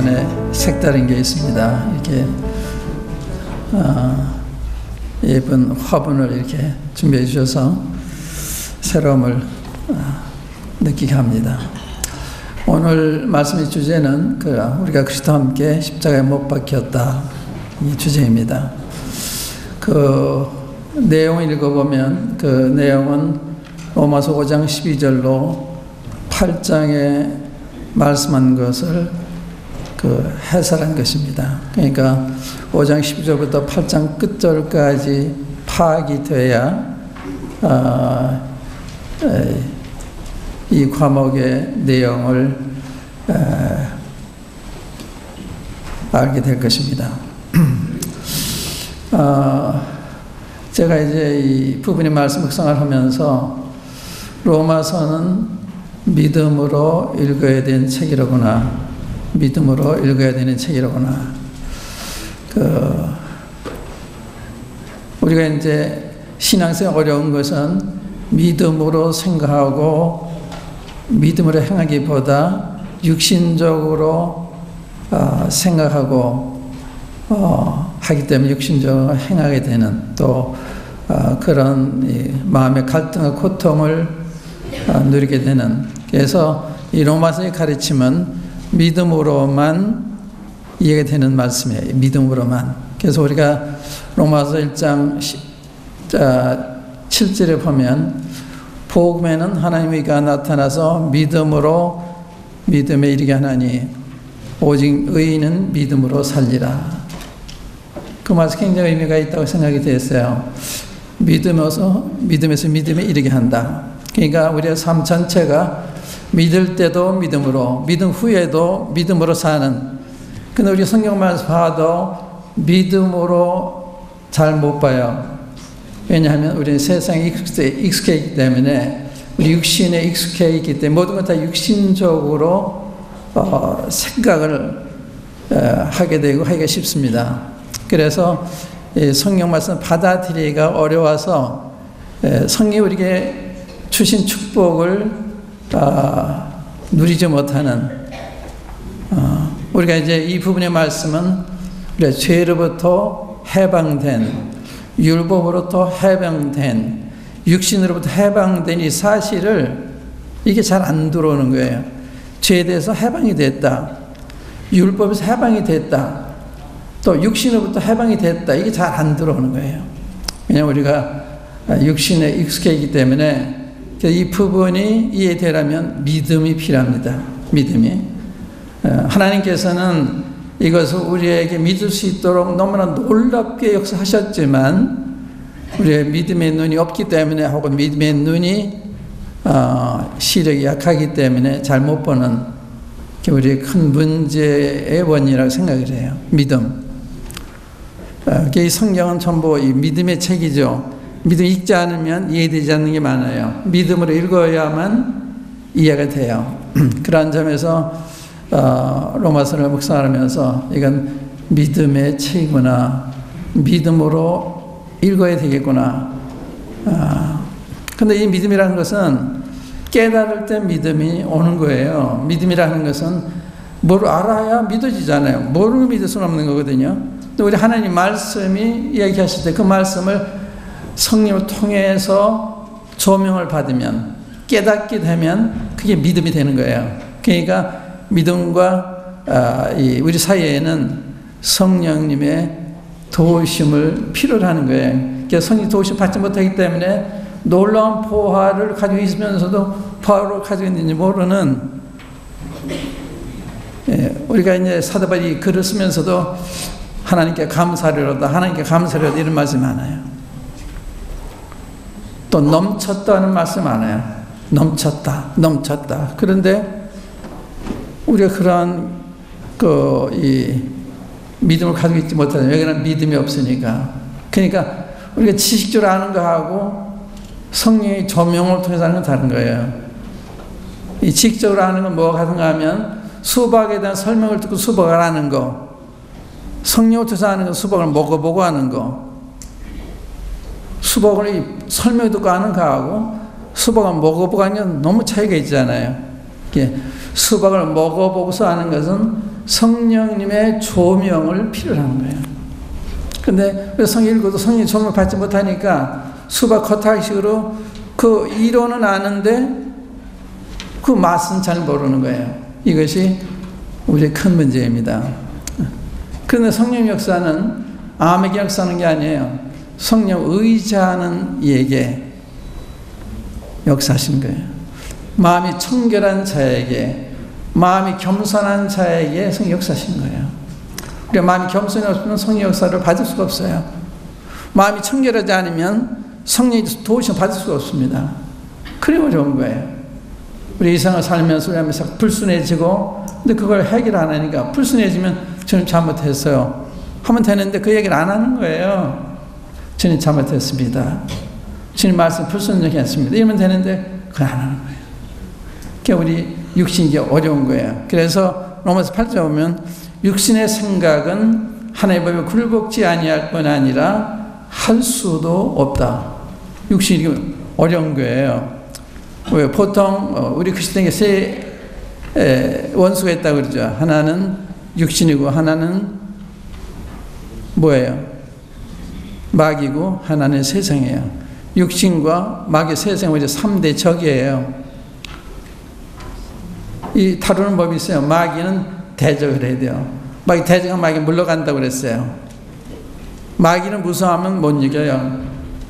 이번에 색다른 게 있습니다. 이렇게 예쁜 화분을 이렇게 준비해 주셔서 새로움을 느끼게 합니다. 오늘 말씀의 주제는 우리가 그리스도와 함께 십자가에 못 박혔다, 이 주제입니다. 그 내용을 읽어보면 그 내용은 로마서 5장 12절로 8장에 말씀한 것을 해설한 것입니다. 그러니까 5장 12절부터 8장 끝절까지 파악이 돼야 이 과목의 내용을 알게 될 것입니다. 제가 이제 이 부분의 말씀 묵상을 하면서 로마서는 믿음으로 읽어야 되는 책이로구나, 믿음으로 읽어야 되는 책이로구나. 우리가 이제 신앙생활 어려운 것은 믿음으로 생각하고 믿음으로 행하기보다 육신적으로 생각하고 하기 때문에 육신적으로 행하게 되는 또 그런 마음의 갈등과 고통을 누리게 되는, 그래서 이 로마서의 가르침은 믿음으로만 이해가 되는 말씀이에요. 믿음으로만. 그래서 우리가 로마서 1장 7절에 보면 복음에는 하나님의 의가 나타나서 믿음으로 믿음에 이르게 하나니 오직 의인은 믿음으로 살리라. 그 말씀 굉장히 의미가 있다고 생각이 됐어요. 믿음에서 믿음에 이르게 한다. 그러니까 우리의 삶 전체가 믿을 때도 믿음으로, 믿음 후에도 믿음으로 사는. 근데 우리 성경만 봐도 믿음으로 잘 못 봐요. 왜냐하면 우리는 세상에 익숙해 있기 때문에, 우리 육신에 익숙해 있기 때문에 모든 것 다 육신적으로 생각을 하게 되고 하기가 쉽습니다. 그래서 성경 말씀 받아들이기가 어려워서 성령이 우리에게 주신 축복을 누리지 못하는, 우리가 이제 이 부분의 말씀은 우리가 죄로부터 해방된, 율법으로부터 해방된, 육신으로부터 해방된 이 사실을 이게 잘 안 들어오는 거예요. 죄에 대해서 해방이 됐다, 율법에서 해방이 됐다, 또 육신으로부터 해방이 됐다, 이게 잘 안 들어오는 거예요. 왜냐하면 우리가 육신에 익숙해 있기 때문에 이 부분이 이해되려면 믿음이 필요합니다. 믿음이. 하나님께서는 이것을 우리에게 믿을 수 있도록 너무나 놀랍게 역사하셨지만 우리의 믿음의 눈이 없기 때문에, 혹은 믿음의 눈이 시력이 약하기 때문에 잘 못 보는 우리의 큰 문제의 원인이라고 생각을 해요. 믿음. 이 성경은 전부 이 믿음의 책이죠. 믿음 읽지 않으면 이해되지 않는 게 많아요. 믿음으로 읽어야만 이해가 돼요. 그러한 점에서 로마서를 묵상하면서 이건 믿음의 책이구나, 믿음으로 읽어야 되겠구나. 근데 이 믿음이라는 것은 깨달을 때 믿음이 오는 거예요. 믿음이라는 것은 뭘 알아야 믿어지잖아요. 모르고 믿을 수는 없는 거거든요. 근데 우리 하나님 말씀이 이야기하실 때 그 말씀을 성령을 통해서 조명을 받으면, 깨닫게 되면 그게 믿음이 되는 거예요. 그러니까 믿음과 우리 사이에는 성령님의 도우심을 필요로 하는 거예요. 그래서 성령 도우심 받지 못하기 때문에 놀라운 포화를 가지고 있으면서도 포화를 가지고 있는지 모르는, 우리가 이제 사도 바울이 글을 쓰면서도 하나님께 감사하리로다, 하나님께 감사하리로다, 이런 말씀이 많아요. 또 넘쳤다 하는 말씀 많아요. 넘쳤다. 그런데 우리가 그러한 이 믿음을 가지고 있지 못하는, 여기는 믿음이 없으니까. 그러니까 우리가 지식적으로 아는 거하고 성령의 조명을 통해서 하는 건 다른 거예요. 이 지식적으로 아는 건 뭐가 같은가 하면 수박에 대한 설명을 듣고 수박을 아는 거, 성령을 통해서 아는 건 수박을 먹어보고 하는 거. 수박을 설명 듣고 아는 거하고 수박을 먹어보고 하는 건 너무 차이가 있잖아요. 수박을 먹어보고서 아는 것은 성령님의 조명을 필요로 하는 거예요. 근데 성경 읽어도 성령의 조명을 받지 못하니까 수박 겉핥기식으로 그 이론은 아는데 그 맛은 잘 모르는 거예요. 이것이 우리의 큰 문제입니다. 그런데 성령 역사는 암에게 역사하는 게 아니에요. 성령 의지하는 이에게 역사하신 거예요. 마음이 청결한 자에게, 마음이 겸손한 자에게 성령 역사하신 거예요. 우리가 마음이 겸손이 없으면 성령 역사를 받을 수가 없어요. 마음이 청결하지 않으면 성령의 도우심을 받을 수가 없습니다. 그래 어려운 거예요. 우리 이상을 살면서 우리 하면서 불순해지고, 근데 그걸 해결 안 하니까, 불순해지면 저는 잘못했어요 하면 되는데 그 얘기를 안 하는 거예요. 저는 잘못했습니다. 주님 말씀 불순종이 했습니다. 이러면 되는데 그걸 안 하는 거예요. 그러니까 우리 육신이 어려운 거예요. 그래서 로마서 8절 보면 육신의 생각은 하나님의 법에 굴복지 아니할 뿐 아니라 할 수도 없다. 육신이 어려운 거예요. 왜 보통 우리 그리스도인에게 세 원수가 있다고 그러죠. 하나는 육신이고 하나는 뭐예요? 마귀고 하나는 세상이에요. 육신과 마귀, 세상은 이제 3대 적이에요. 이 다루는 법이 있어요. 마귀는 대적을 해야 돼요. 마귀 대적하면 마귀 물러간다고 그랬어요. 마귀는 무서워하면 못 이겨요.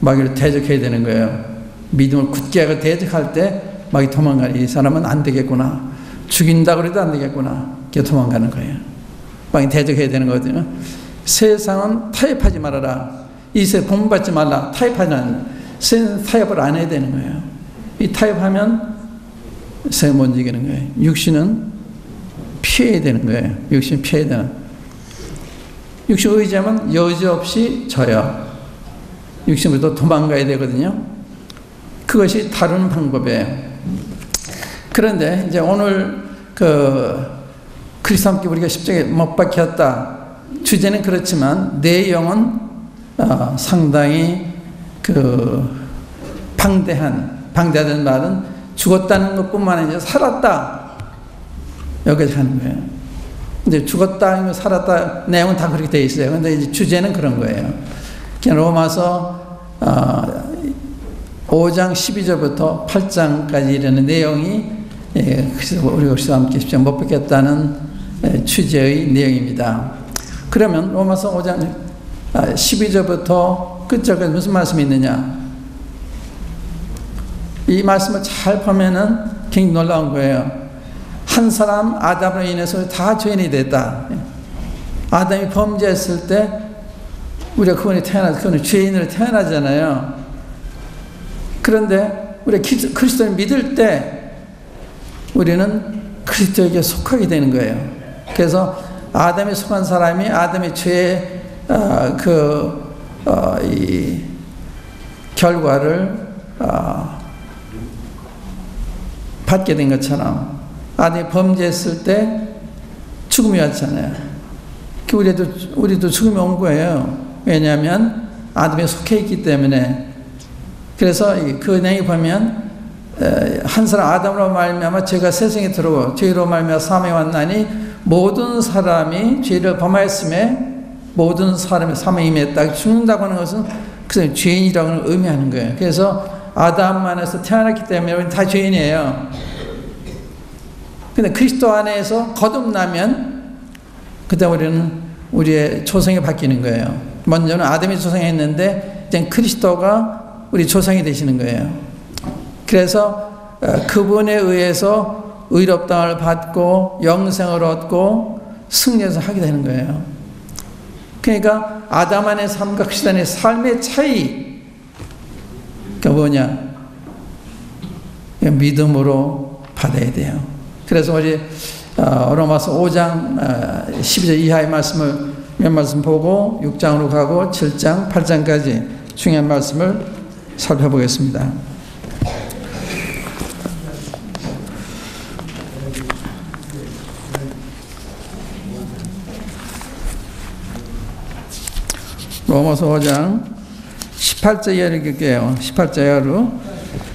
마귀를 대적해야 되는 거예요. 믿음을 굳게 하고 대적할 때 마귀 도망가는, 이 사람은 안 되겠구나. 죽인다고 해도 안 되겠구나. 이렇게 도망가는 거예요. 마귀 대적해야 되는 거거든요. 세상은 타협하지 말아라. 이 세상 본받지 말라. 타협하지 않는, 세상은 타협을 안 해야 되는 거예요. 이 타협하면 세상 못 이기는 거예요. 육신은 피해야 되는 거예요. 육신 피해야 되는. 육신 의지하면 여지없이 져요. 육신부터 도망가야 되거든요. 그것이 다루는 방법이에요. 그런데 이제 오늘 그리스도와 함께 우리가 십자가에 못 박혔다. 주제는 그렇지만 내용은 상당히 방대하다는 말은 죽었다는 것뿐만 아니라 살았다. 여기까지 하는 거예요. 이제 죽었다, 살았다, 내용은 다 그렇게 되어 있어요. 근데 이제 주제는 그런 거예요. 로마서 5장 12절부터 8장까지 이르는 내용이 우리 그리스도와 함께 십자가 못 박혔다는 취재의 내용입니다. 그러면 로마서 5장 12절부터 끝절까지 무슨 말씀이 있느냐? 이 말씀을 잘 보면은 굉장히 놀라운 거예요. 한 사람 아담으로 인해서 다 죄인이 됐다. 아담이 범죄했을 때 우리가 그분은 죄인으로 태어나잖아요. 그런데 우리가 그리스도를 믿을 때 우리는 그리스도에게 속하게 되는 거예요. 그래서 아담에 속한 사람이 아담의 죄의 이 결과를 받게 된 것처럼 아담이 범죄했을 때 죽음이 왔잖아요. 우리도 죽음이 온 거예요. 왜냐하면 아담에 속해 있기 때문에. 그래서 그 내용이 보면 한 사람 아담으로 말미암아 죄가 세상에 들어오고 죄로 말미암아 사망이 왔나니 모든 사람이 죄를 범하였음에 모든 사람의 사망에 임했다. 죽는다고 하는 것은 그 죄인이라고 의미하는 거예요. 그래서 아담 안에서 태어났기 때문에 우리는 다 죄인이에요. 근데 그리스도 안에서 거듭나면 그때 우리는 우리의 조상이 바뀌는 거예요. 먼저는 아담이 조상했는데 이제 그리스도가 우리 조상이 되시는 거예요. 그래서 그분에 의해서 의롭다함을 받고 영생을 얻고 승리해서 하게 되는 거예요. 그러니까 아담 안의 삶과 그리스도 안의 삶의 차이가 뭐냐? 믿음으로 받아야 돼요. 그래서 우리 로마서 5장 12절 이하의 말씀을 몇 말씀 보고 6장으로 가고 7장, 8장까지 중요한 말씀을 살펴보겠습니다. 로마서 5장 18절 이하를 읽을게요. 18절 이하로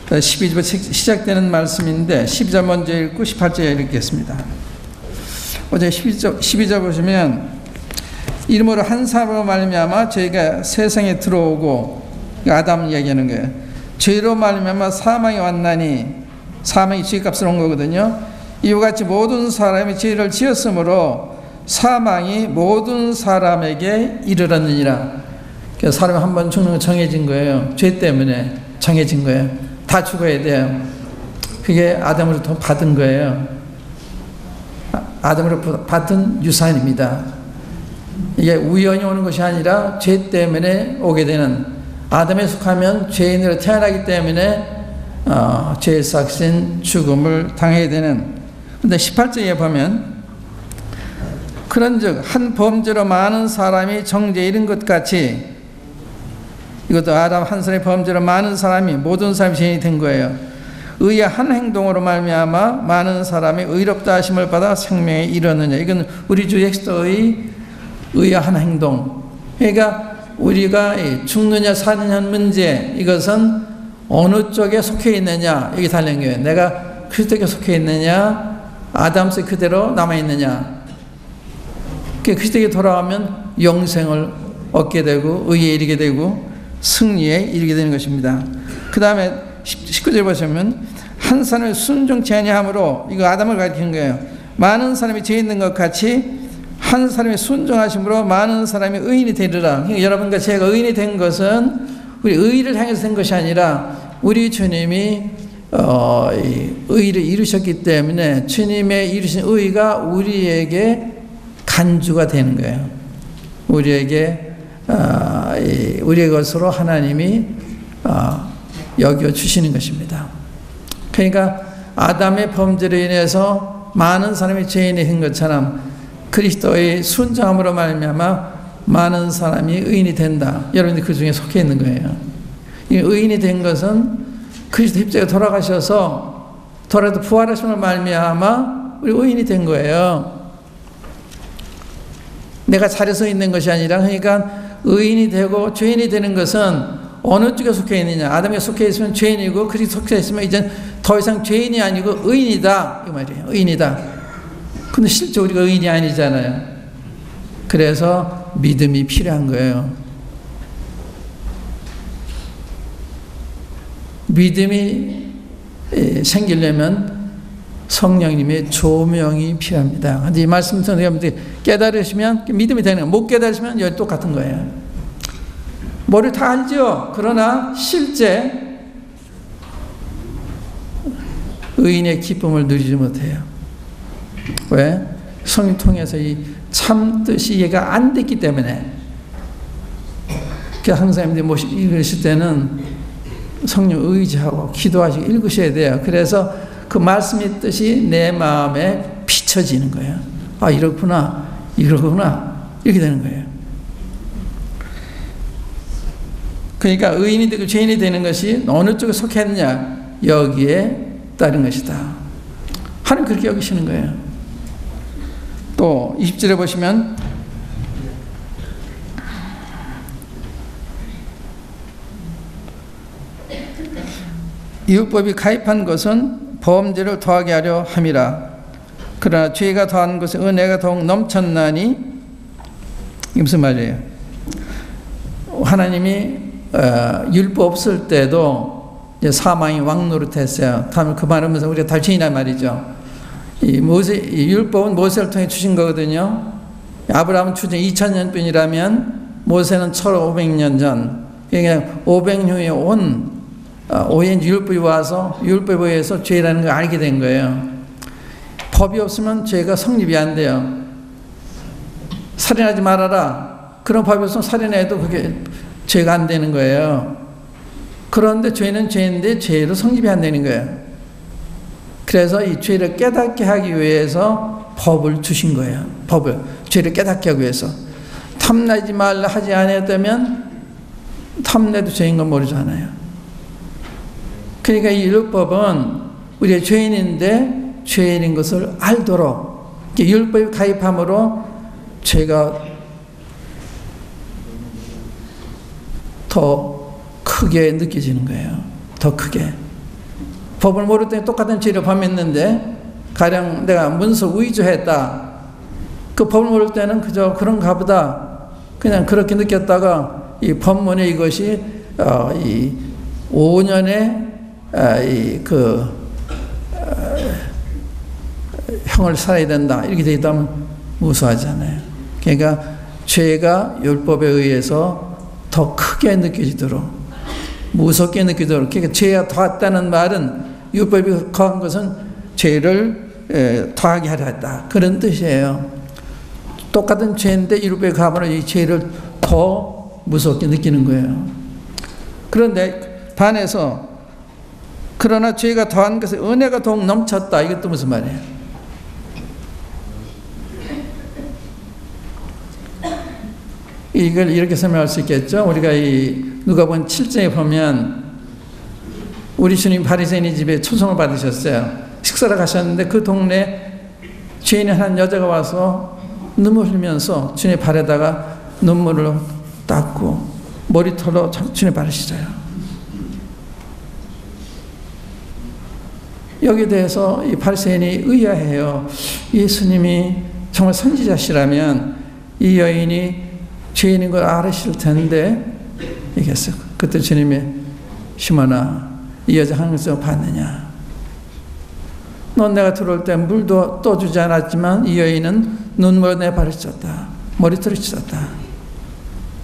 12절부터 시작되는 말씀인데 12절 먼저 읽고 18절 이하 읽겠습니다. 어제 12절 보시면 이름으로 한 사람으로 말미암아 저희가 세상에 들어오고, 아담 얘기하는 거예요. 죄로 말미암아 사망이 왔나니, 사망이 죄값을 온 거거든요. 이와 같이 모든 사람이 죄를 지었으므로 사망이 모든 사람에게 이르렀느니라. 그래서 사람이 한 번 죽는 건 정해진 거예요. 죄 때문에 정해진 거예요. 다 죽어야 돼요. 그게 아담으로부터 받은 거예요. 아담으로부터 받은 유산입니다. 이게 우연히 오는 것이 아니라 죄 때문에 오게 되는, 아담에 속하면 죄인으로 태어나기 때문에 죄의 삭신 죽음을 당하게 되는. 그런데 18절에 보면 그런즉 한 범죄로 많은 사람이 정죄에 이른 것 같이, 이것도 아담 한 사람의 범죄로 많은 사람이, 모든 사람이 죄인이 된 거예요. 의의 한 행동으로 말미암아 많은 사람이 의롭다 하심을 받아 생명에 이르느냐. 이건 우리 주 엑스터의 의의 한 행동. 그러니까 우리가 죽느냐 사느냐 문제, 이것은 어느 쪽에 속해 있느냐, 이게 달린 거예요. 내가 그리스도께 속해 있느냐, 아담스 그대로 남아 있느냐. 그리스도께 돌아오면 영생을 얻게 되고 의에 이르게 되고 승리에 이르게 되는 것입니다. 그 다음에 19절 보시면 한 사람이 순종치 아니함으로, 이거 아담을 가리키는 거예요. 많은 사람이 죄 있는 것 같이 한 사람이 순종하심으로 많은 사람이 의인이 되리라. 그러니까 여러분과 제가 의인이 된 것은 우리 의를 향해서 된 것이 아니라 우리 주님이 의를 이루셨기 때문에 주님의 이루신 의가 우리에게 간주가 되는 거예요. 우리에게 우리의 것으로 하나님이 여겨 주시는 것입니다. 그러니까 아담의 범죄로 인해서 많은 사람이 죄인이 된 것처럼 그리스도의 순종함으로 말미암아 많은 사람이 의인이 된다. 여러분들 그 중에 속해 있는 거예요. 이 의인이 된 것은 그리스도 십자가에 돌아가셔서 돌아도 부활하심으로 말미암아 우리 의인이 된 거예요. 내가 잘해서 있는 것이 아니라, 그러니까 의인이 되고 죄인이 되는 것은 어느 쪽에 속해 있느냐. 아담에 속해 있으면 죄인이고 그리스도에 속해 있으면 이제 더 이상 죄인이 아니고 의인이다, 이 말이에요. 의인이다. 근데 실제 우리가 의인이 아니잖아요. 그래서 믿음이 필요한 거예요. 믿음이 생기려면 성령님의 조명이 필요합니다. 근데 이 말씀 여러분들이 깨달으시면 믿음이 되는 거예요. 못 깨달으시면 여기 똑같은 거예요. 머리 다 알죠? 그러나 실제 의인의 기쁨을 누리지 못해요. 왜? 성령 통해서 이 참 뜻이 이해가 안 됐기 때문에. 그래서 항상 읽으실 때는 성령 의지하고 기도하시고 읽으셔야 돼요. 그래서 그 말씀의 뜻이 내 마음에 비춰지는 거예요. 아, 이렇구나, 이러구나, 이렇게 되는 거예요. 그러니까 의인이 되고 죄인이 되는 것이 어느 쪽에 속했느냐, 여기에 따른 것이다. 하나님 그렇게 여기시는 거예요. 또 20절에 보시면 율법이 가입한 것은 범죄를 더하게 하려 함이라. 그러나 죄가 더한 것은 은혜가 더욱 넘쳤나니. 이게 무슨 말이에요? 하나님이 율법 없을 때도 이제 사망이 왕노릇했어요. 다음에 그 말하면서 우리가 달친이란 말이죠. 이 율법은 모세를 통해 주신 거거든요. 아브라함은 추정 2000년뿐이라면 모세는 1500년 전, 그러니까 500년 후에 온 오히려 율법이 와서 율법에 의해서 죄라는 걸 알게 된 거예요. 법이 없으면 죄가 성립이 안 돼요. 살인하지 말아라. 그런 법이 없으면 살인해도 그게 죄가 안 되는 거예요. 그런데 죄는 죄인데 죄로 성립이 안 되는 거예요. 그래서 이 죄를 깨닫게 하기 위해서 법을 주신 거예요. 법을. 죄를 깨닫게 하기 위해서. 탐내지 말라 하지 않았다면 탐내도 죄인 건 모르잖아요. 그러니까 이 율법은 우리의 죄인인데 죄인인 것을 알도록, 율법이 가입함으로 죄가 더 크게 느껴지는 거예요. 더 크게. 법을 모를 때 똑같은 죄를 범했는데 가령 내가 문서 위조했다. 그 법을 모를 때는 그저 그런가 보다 그냥 그렇게 느꼈다가 이 법문에 이것이 이 5년의 형을 살아야 된다 이렇게 되어 있다면 무서워하잖아요. 그러니까 죄가 율법에 의해서 더 크게 느껴지도록 무섭게 느끼도록, 그러니까 죄가 더했다는 말은 율법이 거한 것은 죄를 더하게 하려 했다 그런 뜻이에요. 똑같은 죄인데 율법에 가면 이 죄를 더 무섭게 느끼는 거예요. 그런데 반해서 그러나 죄가 더한 것에 은혜가 더욱 넘쳤다, 이것도 무슨 말이에요? 이걸 이렇게 설명할 수 있겠죠. 우리가 이 누가복음 7장에 보면 우리 주님 바리새인의 집에 초청을 받으셨어요. 식사를 가셨는데 그 동네에 죄인의 한 여자가 와서 눈물 흘리면서 주님의 발에다가 눈물을 닦고 머리털로 주님의 발을 씻어요. 여기에 대해서 이 바리새인이 의아해요. 예수님이 정말 선지자시라면 이 여인이 죄인인 걸 알으실 텐데 얘기했어요. 그때 주님이 시몬아, 이 여자 하는 것을 봤느냐? 넌 내가 들어올 때 물도 떠주지 않았지만 이 여인은 눈물로 내 발을 씻었다. 머리털을 씻었다.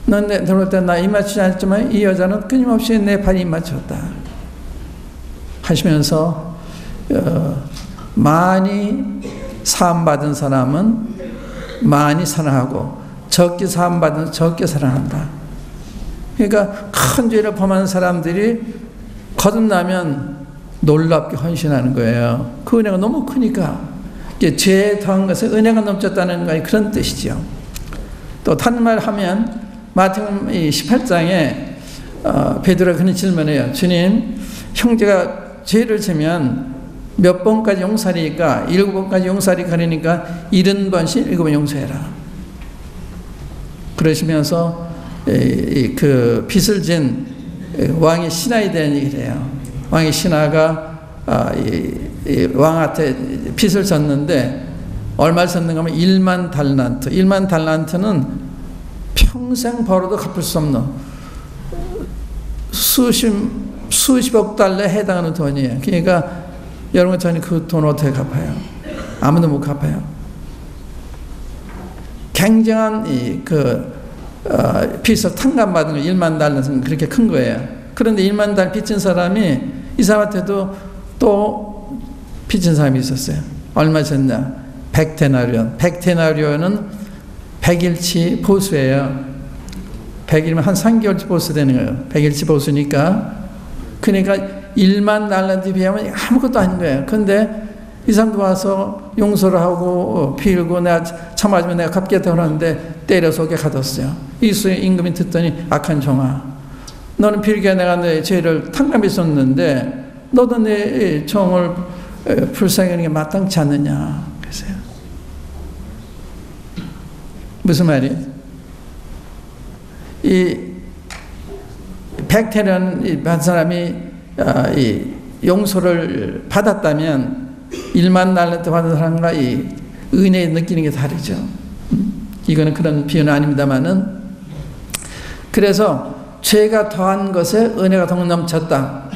넌 내 들어올 때 나 입 맞추지 않았지만 이 여자는 끊임없이 내 발에 입 맞췄다. 하시면서 많이 사함받은 사람은 많이 사랑하고 적게 사함받은 적게 사랑한다. 그러니까 큰 죄를 범하는 사람들이 거듭나면 놀랍게 헌신하는 거예요. 그 은혜가 너무 크니까. 죄에 더한 것에 은혜가 넘쳤다는 건 그런 뜻이죠. 또 다른 말 하면 마태복음 18장에 베드로가 그런 질문해요. 주님, 형제가 죄를 지면 몇 번까지 용서하니까 7번까지 용서하리까 그러니까 70번씩 7번 용서해라. 그러시면서 그 빚을 진 왕의 신하에 대한 얘기를 해요. 왕의 신하가 왕한테 빚을 졌는데 얼마를 졌는가 하면 1만 달란트. 1만 달란트는 평생 벌어도 갚을 수 없는 수십억 달러에 해당하는 돈이에요. 그러니까 여러분, 저는 그 돈 어떻게 갚아요? 아무도 못 갚아요. 굉장한 빚을 탕감받은 거 1만 달러는 그렇게 큰 거예요. 그런데 1만 달러 빚진 사람이 이 사람한테도 또 빚진 사람이 있었어요. 얼마 졌냐? 100데나리온. 100데나리온은 100일치 보수예요. 100일이면 한 3개월치 보수 되는 거예요. 100일치 보수니까. 그러니까 1만 달러한테 비하면 아무것도 아닌 거예요. 그런데 이 사람도 와서 용서를 하고 빌고 내가 참아주면 내가 갚겠다고 하는데 때려 속에 가뒀어요. 이수의 임금이 듣더니 악한 종아, 너는 빌게 내가 내 죄를 탕감했었는데 너도 내 종을 불쌍히 하는 게 마땅치 않느냐. 그랬어요. 무슨 말이에요? 이 백태라는 한 사람이 이 용서를 받았다면 1만 달란트 받은 사람과 이 은혜 느끼는 게 다르죠. 이거는 그런 비유는 아닙니다만은, 그래서 죄가 더한 것에 은혜가 더 넘쳤다.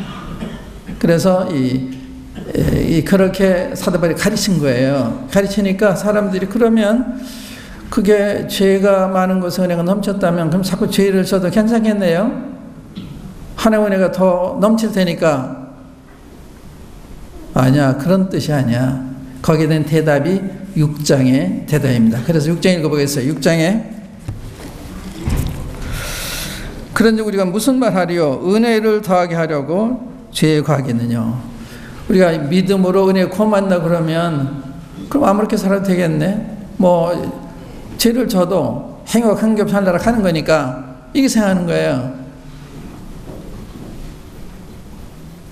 그래서 그렇게 사도 바울이 가르친 거예요. 가르치니까 사람들이 그러면 그게 죄가 많은 것에 은혜가 넘쳤다면 그럼 자꾸 죄를 져도 괜찮겠네요. 하나님의 은혜가 더 넘칠 테니까. 아니야, 그런 뜻이 아니야. 거기에 대한 대답이 6장의 대답입니다. 그래서 6장 읽어보겠어요. 6장에 그런데 우리가 무슨 말 하리요? 은혜를 더하게 하려고 죄에 과하겠느냐? 우리가 믿음으로 은혜 구원받는다 그러면 그럼 아무렇게 살아도 되겠네? 뭐 죄를 져도 행복 한 겹 살다가 하는 거니까 이게 생각하는 거예요.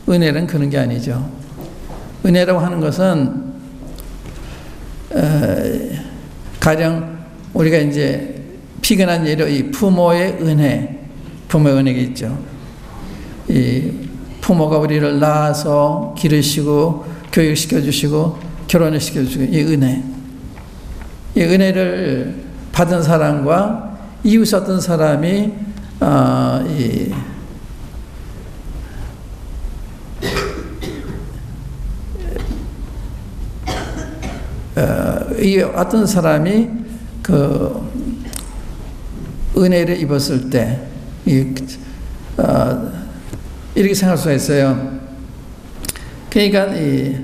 은혜는 그런 게 아니죠. 은혜라고 하는 것은 가령 우리가 이제 피근한 예로 이 부모의 은혜가 있죠. 이 부모가 우리를 낳아서 기르시고 교육시켜 주시고 결혼을 시켜 주시고 이 은혜. 이 은혜를 받은 사람과 이웃 어떤 사람이 이 어떤 사람이 그 은혜를 입었을 때 이렇게 생각할 수가 있어요. 그러니까 이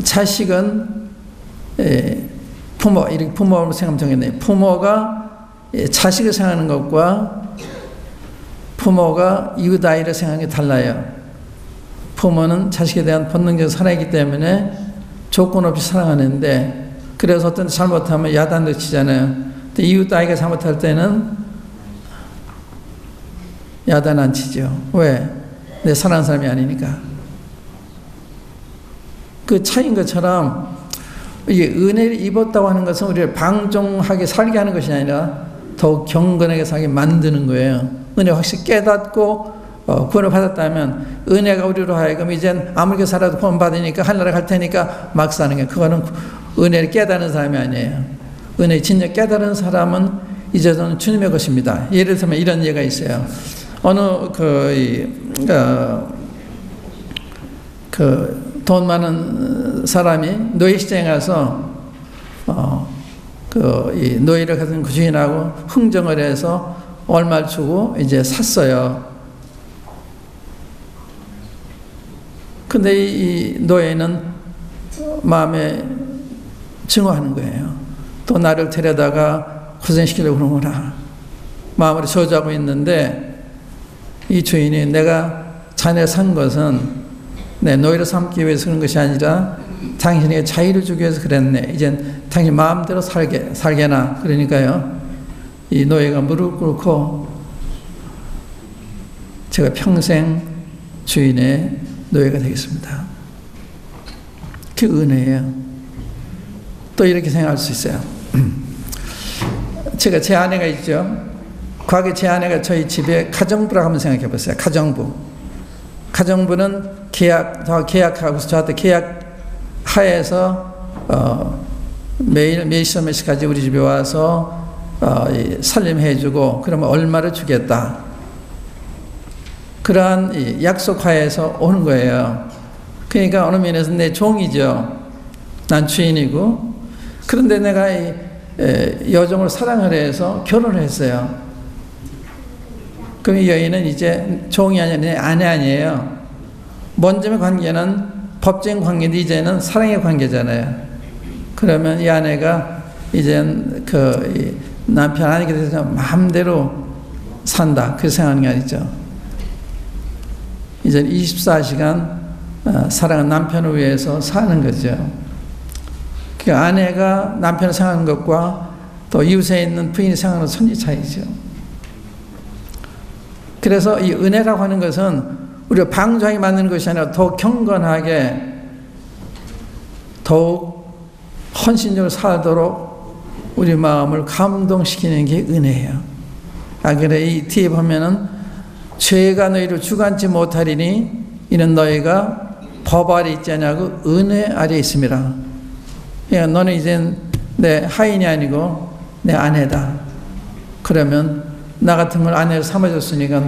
자식은 이렇게 부모로 생각하면 되겠네요. 부모가 자식을 생각하는 것과 부모가 이웃 아이를 생각하는 게 달라요. 부모는 자식에 대한 본능적 사랑이기 때문에 조건 없이 사랑하는데, 그래서 어떤 잘못하면 야단도 치잖아요. 근데 이웃 아이가 잘못할 때는 야단 안 치죠. 왜? 내 사랑하는 사람이 아니니까. 그 차이인 것처럼 이게 은혜를 입었다고 하는 것은 우리를 방종하게 살게 하는 것이 아니라 더욱 경건하게 살게 만드는 거예요. 은혜 확실히 깨닫고 구원을 받았다면 은혜가 우리로 하여금 이젠 아무리 살아도 구원 받으니까 하늘나라 갈 테니까 막 사는 게, 그거는 은혜를 깨닫는 사람이 아니에요. 은혜 진짜 깨달은 사람은 이제는 주님의 것입니다. 예를 들면 이런 예가 있어요. 어느 돈 많은 사람이 노예 시장에 가서 이 노예를 가진 그 주인하고 흥정을 해서 얼마를 주고 이제 샀어요. 근데 이 노예는 마음에 증오하는 거예요. 또 나를 데려다가 고생시키려고 그러구나. 마음으로 저주하고 있는데, 이 주인이 내가 자네를 산 것은 내 노예를 삼기 위해서 그런 것이 아니라 당신에게 자유를 주기 위해서 그랬네. 이젠 당신 마음대로 살게나. 그러니까요, 이 노예가 무릎 꿇고 제가 평생 주인의 노예가 되겠습니다. 그 은혜예요. 또 이렇게 생각할 수 있어요. 제가 제 아내가 있죠. 과거에 제 아내가 저희 집에 가정부라고 한번 생각해 보세요. 가정부는 계약하고서 저한테 계약 하에서 매일 몇 시 몇 시까지 우리 집에 와서 살림해 주고 그러면 얼마를 주겠다. 그러한 약속 하에서 오는 거예요. 그러니까 어느 면에서 내 종이죠. 난 주인이고. 그런데 내가 여종을 사랑을 해서 결혼을 했어요. 그럼 이 여인은 이제 종이 아니라 내 아내 아니에요. 먼저의 관계는 법적인 관계인데 이제는 사랑의 관계잖아요. 그러면 이 아내가 이젠 그 남편 아내게 돼서 마음대로 산다. 그렇게 생각하는 게 아니죠. 이제 24시간 사랑하는 남편을 위해서 사는 거죠. 그 아내가 남편을 생각하는 것과 또 이웃에 있는 부인이 생각하는 천지 차이죠. 그래서 이 은혜라고 하는 것은 우리가 방종하게 만드는 것이 아니라 더욱 경건하게, 더욱 헌신적으로 살도록 우리 마음을 감동시키는 게 은혜예요. 그래 이 뒤에 보면은 죄가 너희를 주관치 못하리니 이는 너희가 법 아래 있지 않냐고 은혜 아래 있습니다. 그러니까 너는 이젠 내 하인이 아니고 내 아내다. 그러면 나 같은 걸 아내를 삼아줬으니까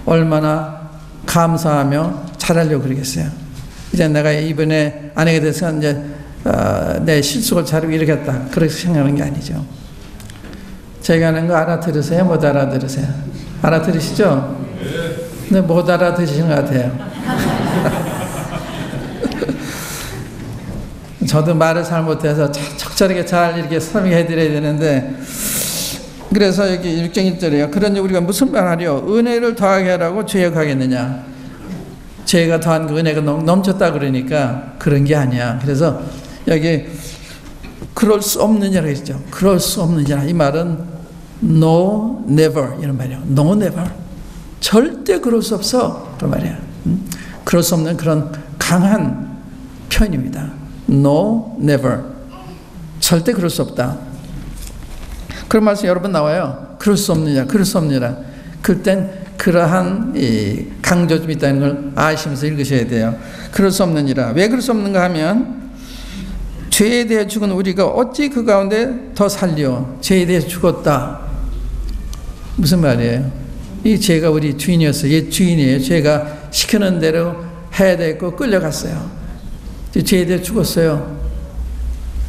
얼마나 감사하며 잘하려고 그러겠어요. 이제 내가 이번에 아내가 돼서 이제 내 실속을 잘하고 이러겠다. 그렇게 생각하는 게 아니죠. 제가 하는 거 알아들으세요? 못 알아들으세요? 알아들으시죠? 근데 못 알아들으시는 것 같아요. 저도 말을 잘 못해서 적절하게 잘 이렇게 설명해 드려야 되는데, 그래서 여기 6장 1절이에요. 그러니 우리가 무슨 말 하려? 은혜를 더하게 하라고 죄가 하겠느냐? 죄가 더한 그 은혜가 넘쳤다 그러니까 그런 게 아니야. 그래서 여기 그럴 수 없느냐라고 했죠. 그럴 수 없느냐. 이 말은 no, never 이런 말이에요. no, never. 절대 그럴 수 없어. 그런 말이야. 그럴 수 없는 그런 강한 표현입니다. no, never. 절대 그럴 수 없다. 그런 말씀 여러 번 나와요. 그럴 수 없느냐, 그럴 수 없느냐. 그땐 그러한 강조점이 있다는 걸 아시면서 읽으셔야 돼요. 그럴 수 없느니라. 왜 그럴 수 없는가 하면 죄에 대해 죽은 우리가 어찌 그 가운데 더 살려 죄에 대해 죽었다. 무슨 말이에요? 이 죄가 우리 주인이었어요. 옛 주인이에요. 죄가 시키는 대로 해야 되고 끌려갔어요. 죄에 대해 죽었어요.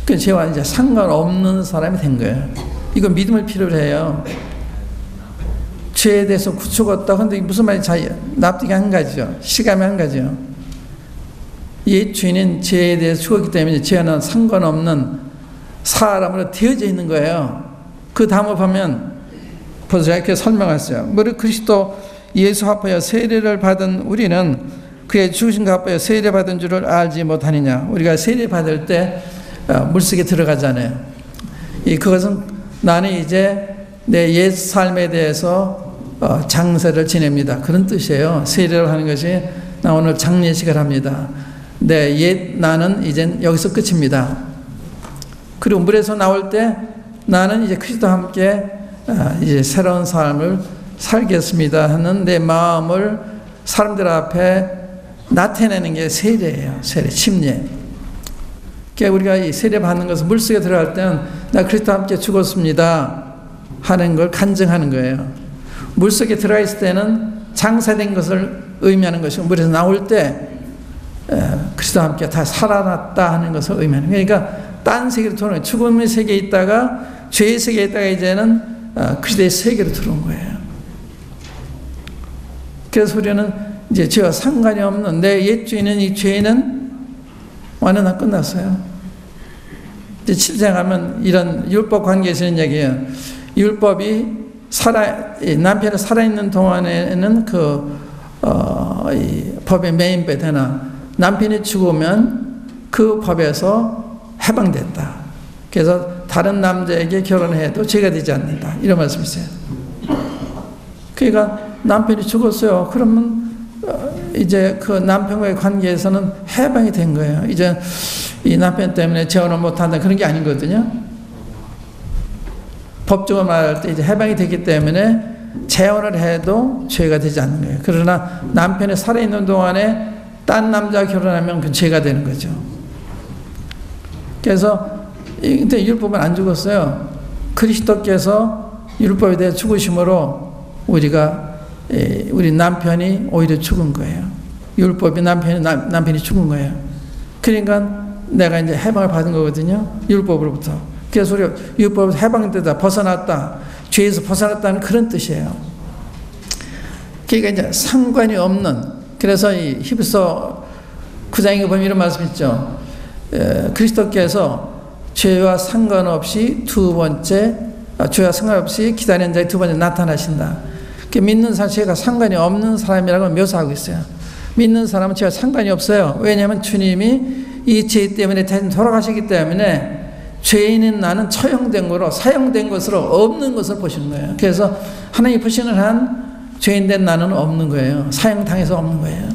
그 죄와 이제 상관없는 사람이 된 거예요. 이건 믿음을 필요로 해요. 죄에 대해서 죽었다. 근데 무슨 말인지 납득이 안 가죠. 실감이 안 가죠. 옛 주인은 죄에 대해서 죽었기 때문에 죄와는 상관없는 사람으로 되어져 있는 거예요. 그 다음을 보면 벌써 이렇게 설명했어요. 무릇 그리스도 예수 합하여 세례를 받은 우리는 그의 죽으심과 합하여 세례 받은 줄을 알지 못하느냐. 우리가 세례 받을 때 물속에 들어가잖아요. 그것은 나는 이제 내 옛 삶에 대해서 장세를 지냅니다. 그런 뜻이에요. 세례를 하는 것이 나 오늘 장례식을 합니다. 내 옛 나는 이제 여기서 끝입니다. 그리고 물에서 나올 때 나는 이제 그리스도와 함께 이제 새로운 삶을 살겠습니다 하는 내 마음을 사람들 앞에 나타내는 게 세례예요. 세례, 침례. 그러니까 우리가 이 세례 받는 것은 물속에 들어갈 때는 나 그리스도와 함께 죽었습니다 하는 걸 간증하는 거예요. 물속에 들어가 있을 때는 장사된 것을 의미하는 것이고 물에서 나올 때 그리스도와 함께 다 살아났다 하는 것을 의미하는 거예요. 그러니까 딴 세계로 들어오는 거예요. 죽음의 세계에 있다가 죄의 세계에 있다가 이제는 그리스도의 세계로 들어온 거예요. 그래서 우리는 이제 죄와 상관이 없는 내 옛 주인은 이 죄는 완전 다 끝났어요. 이제 7장 가면 이런 율법 관계에서 있는 얘기예요. 율법이 남편이 살아있는 동안에는 이 법의 메인배 되나 남편이 죽으면 그 법에서 해방됐다. 그래서 다른 남자에게 결혼해도 죄가 되지 않는다. 이런 말씀이세요. 그러니까 남편이 죽었어요. 그러면 이제 그 남편과의 관계에서는 해방이 된 거예요. 이제 이 남편 때문에 재혼을 못한다 그런 게 아니거든요. 법적으로 말할 때 이제 해방이 되기 때문에 재혼을 해도 죄가 되지 않는 거예요. 그러나 남편이 살아있는 동안에 딴 남자 결혼하면 그 죄가 되는 거죠. 그래서 근데 율법은 안 죽었어요. 그리스도께서 율법에 대해 죽으심으로 우리 남편이 오히려 죽은 거예요. 율법이 남편이 죽은 거예요. 그러니까 내가 이제 해방을 받은 거거든요. 율법으로부터. 그래서 우리가 율법에서 해방되다, 벗어났다, 죄에서 벗어났다는 그런 뜻이에요. 그러니까 이제 상관이 없는, 그래서 이 히브리서 9장에 보면 이런 말씀 있죠. 그리스도께서 죄와 상관없이 죄와 상관없이 기다리는 자의 두 번째 나타나신다. 믿는 사람, 죄가 상관이 없는 사람이라고 묘사하고 있어요. 믿는 사람은 죄와 상관이 없어요. 왜냐하면 주님이 이 죄 때문에 대신 돌아가시기 때문에 죄인인 나는 처형된 거로, 사형된 것으로 없는 것을 보시는 거예요. 그래서 하나님이 보시는 한 죄인된 나는 없는 거예요. 사형당해서 없는 거예요.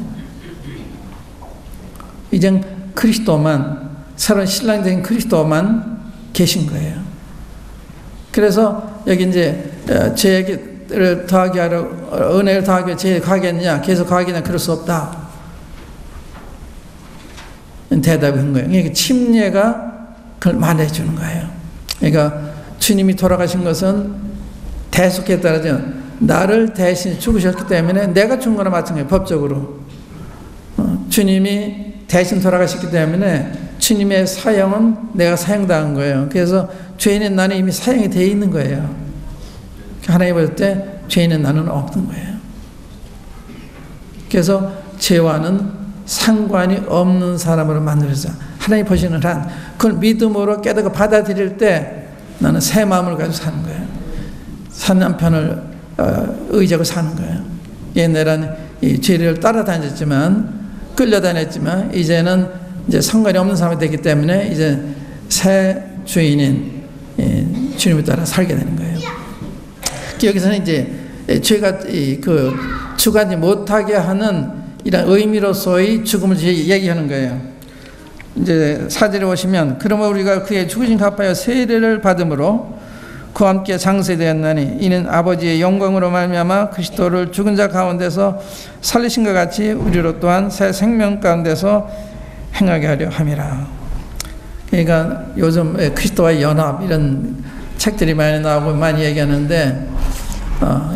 이젠 그리스도만, 새로운 신랑적인 그리스도만 계신 거예요. 그래서 여기 이제 죄를 더하게 하려, 은혜를 더하기 위해 죄를 가하겠느냐, 계속 가하겠느냐, 그럴 수 없다. 대답이 한 거예요. 그러니까 침례가 그걸 말해주는 거예요. 그러니까 주님이 돌아가신 것은 대속에 따라서 나를 대신 죽으셨기 때문에 내가 죽은 거나 마찬가지예요. 법적으로. 주님이 대신 돌아가셨기 때문에 주님의 사형은 내가 사형당한 거예요. 그래서 죄인인 나는 이미 사형이 되어 있는 거예요. 하나님 볼 때 죄인인 나는 없는 거예요. 그래서 죄와는 상관이 없는 사람으로 만들어서 하나님 보시는 한 그걸 믿음으로 깨닫고 받아들일 때 나는 새 마음을 가지고 사는 거예요. 산 남편을 의지하고 사는 거예요. 옛날에는 이 죄를 따라다녔지만 끌려다녔지만 이제는 이제 상관이 없는 사람이 되기 때문에 이제 새 주인인 주님을 따라 살게 되는 거예요. 여기서는 이제 죄가 죽지 못하게 하는 이런 의미로서의 죽음을 얘기하는 거예요. 이제 4절에 오시면 그러면 우리가 그의 죽으신 갚아여 세례를 받음으로 그와 함께 장세되었나니 이는 아버지의 영광으로 말미암아 그리스도를 죽은 자 가운데서 살리신 것 같이 우리로 또한 새 생명 가운데서 행하게 하려 함이라. 그러니까 요즘 그리스도와의 연합 이런 책들이 많이 나오고 많이 얘기하는데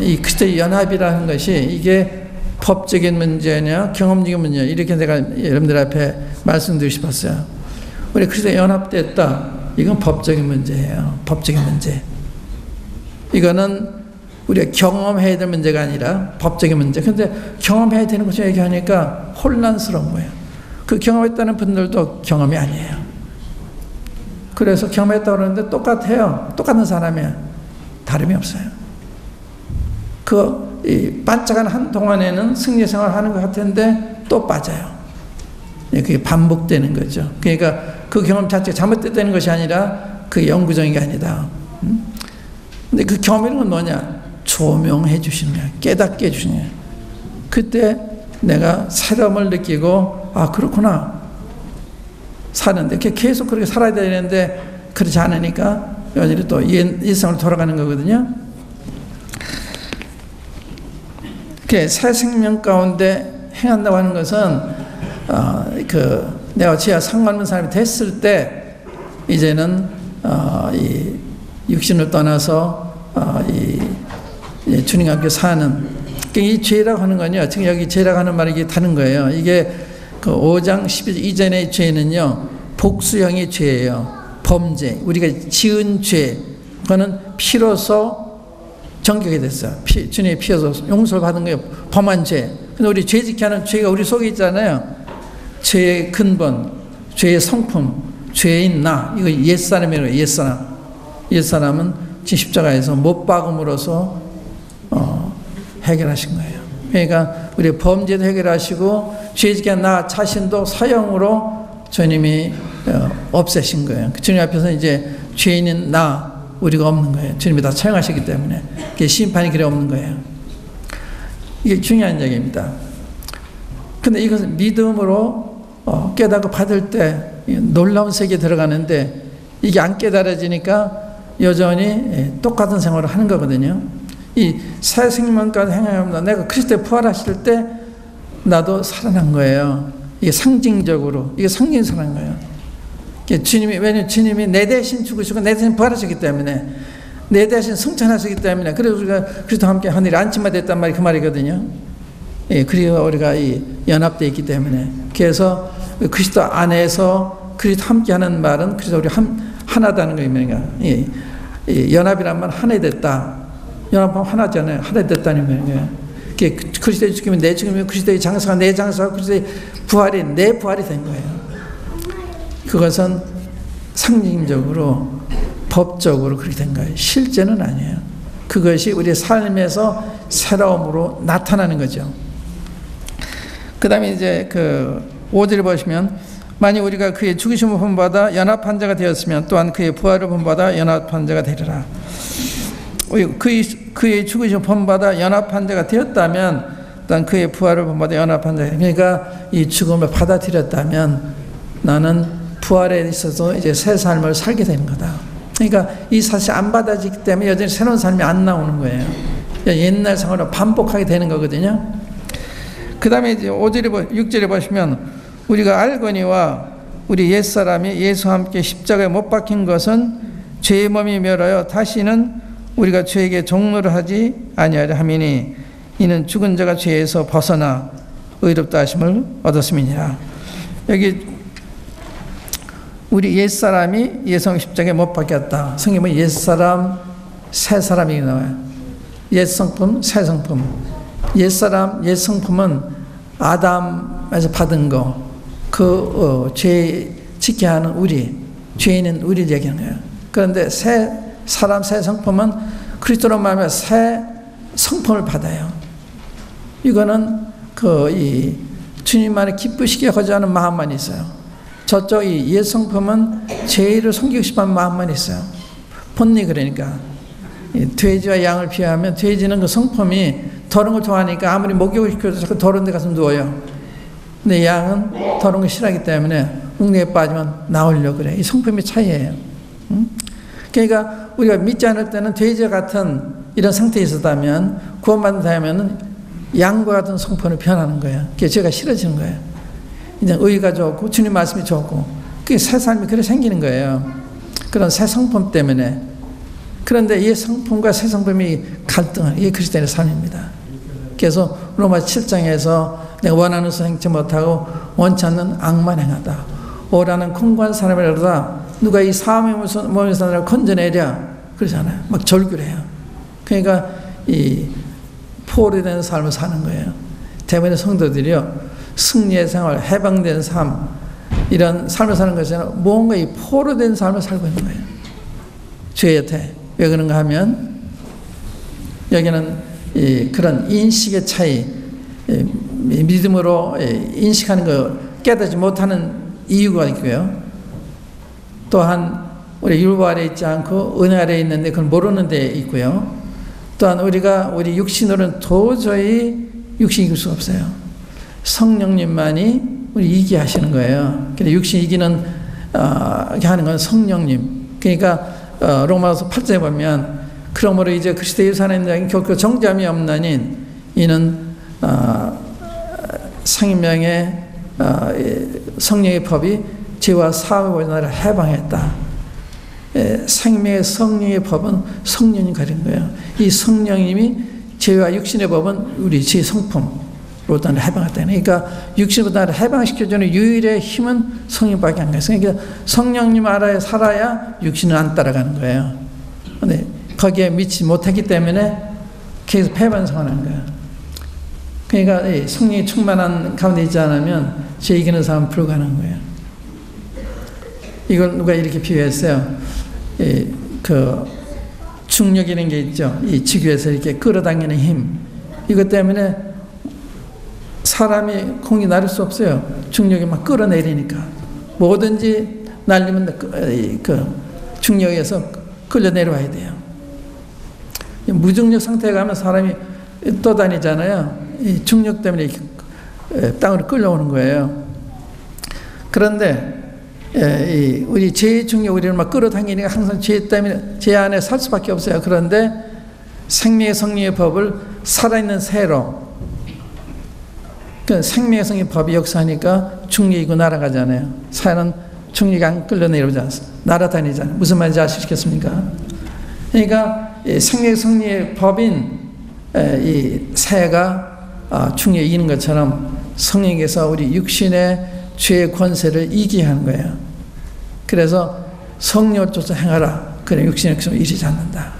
이 그리스도의 연합이라는 것이 이게 법적인 문제냐 경험적인 문제냐 이렇게 내가 여러분들 앞에 말씀드리고 싶었어요. 우리 그리스도에 연합됐다. 이건 법적인 문제예요. 법적인 문제. 이거는 우리가 경험해야 될 문제가 아니라 법적인 문제. 근데 경험해야 되는 것을 얘기하니까 혼란스러운 거예요. 그 경험했다는 분들도 경험이 아니에요. 그래서 경험했다고 그러는데 똑같아요. 똑같은 사람이에요. 다름이 없어요. 이 반짝한 한동안에는 승리 생활을 하는 것 같은데 또 빠져요. 그게 반복되는 거죠. 그러니까 그 경험 자체가 잘못됐다는 것이 아니라 그게 영구적인 게 아니다. 근데 그 경험이라는 건 뭐냐? 조명해 주시는 거야. 깨닫게 해주시는 거야. 그때 내가 새로움을 느끼고 아 그렇구나 사는데 계속 그렇게 살아야 되는데 그렇지 않으니까 여전히 또 일상으로 돌아가는 거거든요. 새 생명 가운데 행한다고 하는 것은 내가 지하 상관없는 사람이 됐을 때 이제는 이 육신을 떠나서 주님과 함께 사는 이 죄라고 하는 건요. 지금 여기 죄라고 하는 말이 다른 거예요. 이게 그 5장 12절 이전의 죄는요. 복수형의 죄예요. 범죄. 우리가 지은 죄. 그거는 피로서 정결이 됐어요. 주님의 피로서 용서를 받은 거예요. 범한 죄. 근데 우리 죄짓게 하는 죄가 우리 속에 있잖아요. 죄의 근본, 죄의 성품, 죄인 나. 이거 옛사람이에요. 옛사람. 옛사람은 십자가에서 못 박음으로써 해결하신 거예요. 그러니까 우리 범죄도 해결하시고 죄짓게 한 나 자신도 사형으로 주님이 없애신 거예요. 주님 앞에서 이제 죄인인 나 우리가 없는 거예요. 주님이 다 처형하셨기 때문에 심판이 그래 없는 거예요. 이게 중요한 얘기입니다. 근데 이것은 믿음으로 깨닫고 받을 때 놀라운 세계에 들어가는데 이게 안 깨달아지니까 여전히 똑같은 생활을 하는 거거든요. 이 새 생명까지 행하면 내가 그리스도에 부활하실 때 나도 살아난 거예요. 이게 상징적으로 이게 상징스러운 거예요. 왜냐면 주님이 내 대신 죽으시고 내 대신 부활하셨기 때문에 내 대신 승천하셨기 때문에 그래서 우리가 그리스도와 함께 하늘에 안침이 됐단 말이 그 말이거든요. 그리고 우리가 이 연합되어 있기 때문에 그래서 그리스도 안에서 그리스도 함께하는 말은 그래서 우리 하나다는 거입니다. 연합이란 말 하나 됐다. 연합하면 하나잖아요. 하나 됐다는 거예요. 그리스도의 죽음이 내 죽음이고 그리스도의 장사가 내 장사가 그리스도의 부활이 내 부활이 된 거예요. 그것은 상징적으로 법적으로 그렇게 된 거예요. 실제는 아니에요. 그것이 우리의 삶에서 새로움으로 나타나는 거죠. 그 다음에 이제 5절을 보시면 만일 우리가 그의 죽으심을 본받아 연합한 자가 되었으면 또한 그의 부활을 본받아 연합한 자가 되리라. 그의 죽으심을 본받아 연합한 자가 되었다면 또한 그의 부활을 본받아 연합한 자가 그러니까 이 죽음을 받아들였다면 나는 부활에 있어서 이제 새 삶을 살게 되는 거다. 그러니까 이 사실이 안 받아지기 때문에 여전히 새로운 삶이 안 나오는 거예요. 옛날 생활을 반복하게 되는 거거든요. 그 다음에 이제 6절에 보시면 우리가 알거니와 우리 옛사람이 예수와 함께 십자가에 못 박힌 것은 죄의 몸이 멸하여 다시는 우리가 죄에게 종노를 하지 아니하려 함이니 이는 죽은 자가 죄에서 벗어나 의롭다 하심을 얻었음이니라. 여기 우리 옛사람이 예수와 십자가에 못 박혔다. 성경은 옛사람, 새사람이 나와요. 옛성품, 새성품. 옛사람, 옛성품은 아담에서 받은 거, 죄 짓게 하는 우리, 죄인은 우리를 얘기하는 거예요. 그런데 새 사람, 새 성품은 그리스도로 말하면 새 성품을 받아요. 이거는 이 주님만을 기쁘시게 하고자 하는 마음만 있어요. 저쪽 이 옛 성품은 죄를 섬기고 싶어하는 마음만 있어요. 본능이 그러니까. 돼지와 양을 비하면 돼지는 그 성품이 더러운 걸 좋아하니까 아무리 목욕을 시켜도 자꾸 더러운 데 가서 누워요. 근데 양은 더러운 걸 싫어하기 때문에 웅내에 빠지면 나오려고 그래. 이 성품의 차이예요. 그러니까 우리가 믿지 않을 때는 돼지와 같은 이런 상태에 있었다면 구원받는 다음에는 양과 같은 성품을 변하는 거예요. 그게 죄가 싫어지는 거예요. 이제 의가 좋고 주님 말씀이 좋고 그게 새 삶이 그래 생기는 거예요. 그런 새 성품 때문에. 그런데 이 성품과 새 성품이 갈등하는 이게 그리스도인의 삶입니다. 그래서 로마 7장에서 내가 원하는 것을 행치 못하고 원치 않는 악만 행하다. 오라는 공고한 사람이라도 누가 이 사함의 몸에서 나를 건져내랴 그러잖아요. 막 절규해요. 그러니까 이 포로된 삶을 사는 거예요. 대부분의 성도들이요, 승리의 생활, 해방된 삶, 이런 삶을 사는 것이 아니라 뭔가 이 포로된 삶을 살고 있는 거예요. 죄의 태. 왜 그런가 하면 여기는 그런 인식의 차이, 믿음으로 인식하는 거 깨닫지 못하는 이유가 있고요. 또한 우리 율법 아래 있지 않고 은혜 아래 있는데 그걸 모르는 데 있고요. 또한 우리 육신으로는 도저히 육신 이길 수가 없어요. 성령님만이 우리 이기게 하시는 거예요. 근데 육신 이기는 하는 건 성령님. 그러니까 로마서 8절에 보면 그러므로 이제 그리스도 예수 안에 있는 자에게 결코 정죄함이 없나니 이는 생명의 성령의 법이 죄와 사함의 나를 해방했다. 생명의 성령의 법은 성령이 가진 거예요. 이 성령님이 죄와 육신의 법은 우리 죄 성품으로 나를 해방했다. 그러니까 육신으로 나를 해방시켜주는 유일의 힘은 성령밖에 안 가요. 그러니까 성령님 알아야 살아야 육신은 안 따라가는 거예요. 근데 거기에 미치지 못했기 때문에 계속 패반성하는 거예요. 그러니까 성령이 충만한 가운데 있지 않으면 죄 이기는 사람은 불가능한 거예요. 이걸 누가 이렇게 비유했어요. 그 중력이라는 게 있죠. 이 지구에서 이렇게 끌어당기는 힘. 이것 때문에 사람이 공이 나를 수 없어요. 중력이 막 끌어내리니까. 뭐든지 날리면 그 중력에서 끌려 내려와야 돼요. 무중력 상태에 가면 사람이 떠다니잖아요. 이 중력 때문에 이렇게 땅으로 끌려오는 거예요. 그런데 우리 죄의 중력 우리를 막 끌어당기니까 항상 죄 때문에 죄 안에 살 수밖에 없어요. 그런데 생명의 성령의 법을 살아있는 새로, 그 생명의 성령의 법이 역사하니까 중력이고 날아가잖아요. 새는 중력이 안 끌려 내려오지 않습니다. 날아다니잖아요. 무슨 말인지 아시겠습니까? 그러니까 생명의 성령의 법인 이 새가 중력이 이기는 것처럼 성령께서 우리 육신의 죄의 권세를 이기게 하는 거예요. 그래서 성령을 쫓아 행하라. 그래 육신의 것을 이르지 않는다.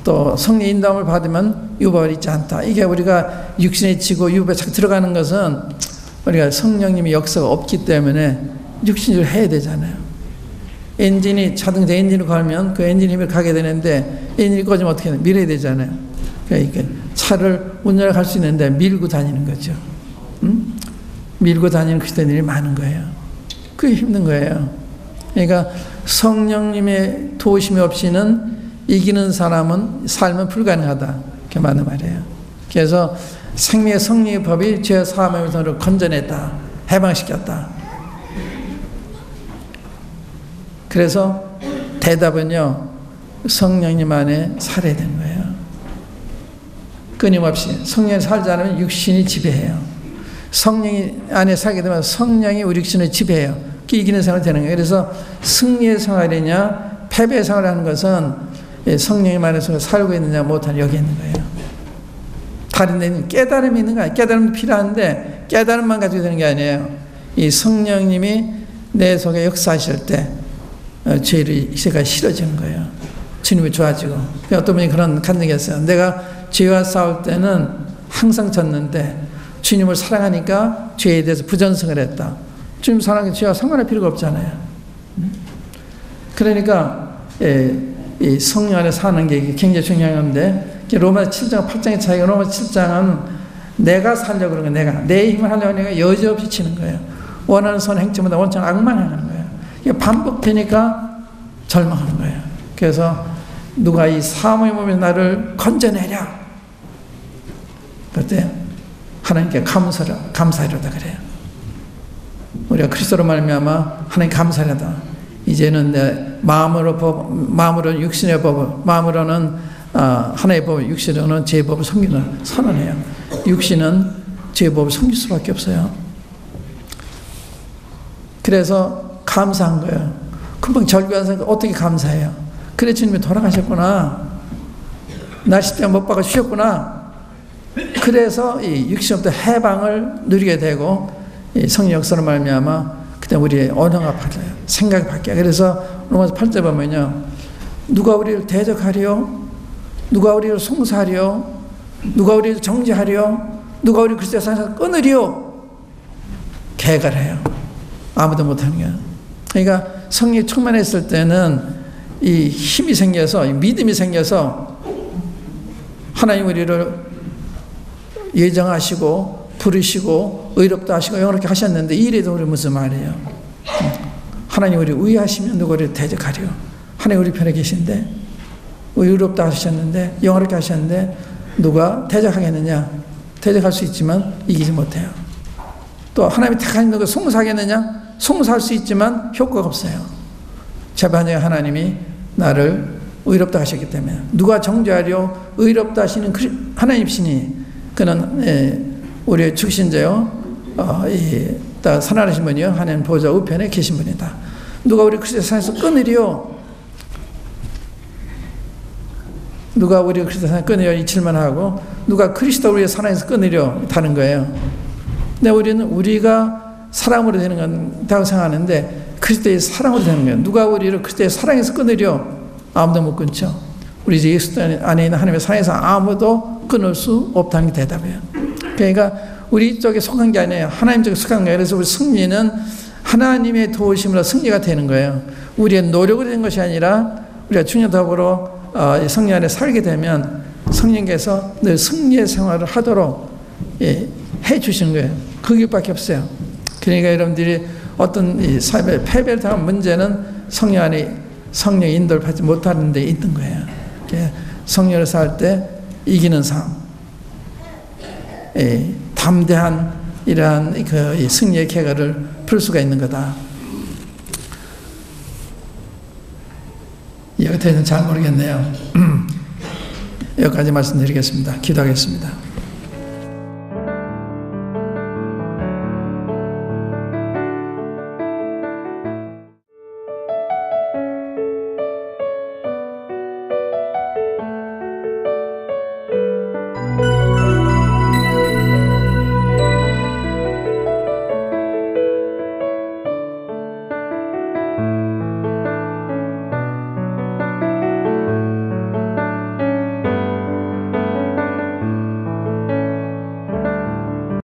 또 성령 인도함을 받으면 유법을 잊지 않다. 이게 우리가 육신에 지고 유법에 착 들어가는 것은 우리가 성령님의 역사가 없기 때문에 육신을 해야 되잖아요. 엔진이 자동차 엔진을 걸면 그 엔진 힘을 가게 되는데 엔진이 꺼지면 어떻게 해야 밀어야 되잖아요. 그러니까 차를 운전을 할 수 있는데 밀고 다니는 거죠. 밀고 다니는 그리스도인들이 많은 거예요. 그게 힘든 거예요. 그러니까 성령님의 도우심이 없이는 이기는 사람은 삶은 불가능하다. 이렇게 맞는 말이에요. 그래서 생명의 성령의 법이 죄 사함의 손으로 건져냈다. 해방시켰다. 그래서 대답은요, 성령님 안에 살아야 되는 거예요. 끊임없이 성령이 살지 않으면 육신이 지배해요. 성령이 안에 살게 되면 성령이 우리 육신을 지배해요. 이기는 생활이 되는 거예요. 그래서 승리의 생활이냐 패배의 생활을 하는 것은 성령님 안에서 살고 있느냐 못하냐 여기 있는 거예요. 다른 데는 깨달음이 있는 거예요. 깨달음이 필요한데 깨달음만 가지고 되는 게 아니에요. 이 성령님이 내 속에 역사하실 때 죄를 이제가 싫어지는 거예요. 주님이 좋아지고. 어떤 분이 그런 간증이 있어요. 내가 죄와 싸울 때는 항상 졌는데 주님을 사랑하니까 죄에 대해서 부전승을 했다. 주님 사랑하니까 죄와 상관할 필요가 없잖아요. 그러니까 이 성령 안에 사는 게 굉장히 중요한데 로마 7장 8장의 차이가 로마 7장은 내가 살려고 그러는 거예요. 내 힘을 하려고 하니까 여지없이 치는 거예요. 원하는 선 행치보다 원하는 악만 행하는 거예요. 이게 반복되니까 절망하는 거예요. 그래서 누가 이 사함의 몸에서 나를 건져내랴. 그때 하나님께 감사하려다 그래요. 우리가 그리스도로 말미암아 하나님 감사하려다. 이제는 내 마음으로 육신의 법을, 마음으로는 하나의 법을, 육신으로는 죄의 법을 섬기는 선언해요. 육신은 죄의 법을 섬길 수밖에 없어요. 그래서 감사한 거예요. 금방 절규하면서 어떻게 감사해요? 그래, 주님이 돌아가셨구나. 날 십자가 못 박아 주셨구나. 그래서 이 육신부터 해방을 누리게 되고 성령 역사로 말미암아 그때 우리의 언어가 바뀌어요. 생각이 바뀌어요. 그래서 로마서 8절 보면요, 누가 우리를 대적하리요? 누가 우리를 송사하리요? 누가 우리를 정죄하리요? 누가 우리 그리스도의 사랑에서 끊으리요? 개갈해요. 아무도 못하는 거예요. 그러니까 성령이 충만했을 때는 이 힘이 생겨서, 이 믿음이 생겨서 하나님 우리를 예정하시고 부르시고 의롭다 하시고 영원하게 하셨는데, 이래도 우리 무슨 말이에요? 하나님 우리 의하시면 누가 우리를 대적하리요? 하나님 우리 편에 계신데, 의롭다 하셨는데, 영원하게 하셨는데 누가 대적하겠느냐? 대적할 수 있지만 이기지 못해요. 또 하나님이 택하신 누가 송사하겠느냐? 송사할 수 있지만 효과가 없어요. 재판장에 하나님이 나를 의롭다 하셨기 때문에. 누가 정죄하려? 의롭다 하시는 하나님이시니 그는 우리의 죽신자요 살아나신 분이요 하나님 보좌 우편에 계신 분이다. 누가 우리 그리스도의 사랑에서 끊으리요? 누가 우리 그리스도의 사랑에서 끊으려? 이 질문하고, 누가 그리스도 우리의 사랑에서 끊으려? 다른 거예요. 근데 우리는 우리가 사랑으로 되는 건다고 생각하는데 그리스도의 사랑으로 되는 거예요. 누가 우리를 그리스도의 사랑에서 끊으려? 아무도 못 끊죠. 우리 이제 예수 안에 있는 하나님의 사랑에서 아무도 끊을 수 없다는 게 대답이에요. 그러니까 우리 쪽에 속한 게 아니에요. 하나님 쪽에 속한 거예요. 그래서 우리 승리는 하나님의 도우심으로 승리가 되는 거예요. 우리의 노력으로 된 것이 아니라 우리가 주님 더불어 성령 안에 살게 되면 성령께서 늘 승리의 생활을 하도록 해 주시는 거예요. 그 길밖에 없어요. 그러니까 여러분들이 어떤 이 삶의 패배를 당한 문제는 성령 안에 성령의 인도를 받지 못하는 데 있는 거예요. 성령을 살 때 이기는 삶, 담대한 이러한 그 승리의 쾌거를 풀 수가 있는 거다. 여기까지는 잘 모르겠네요. 여기까지 말씀드리겠습니다. 기도하겠습니다.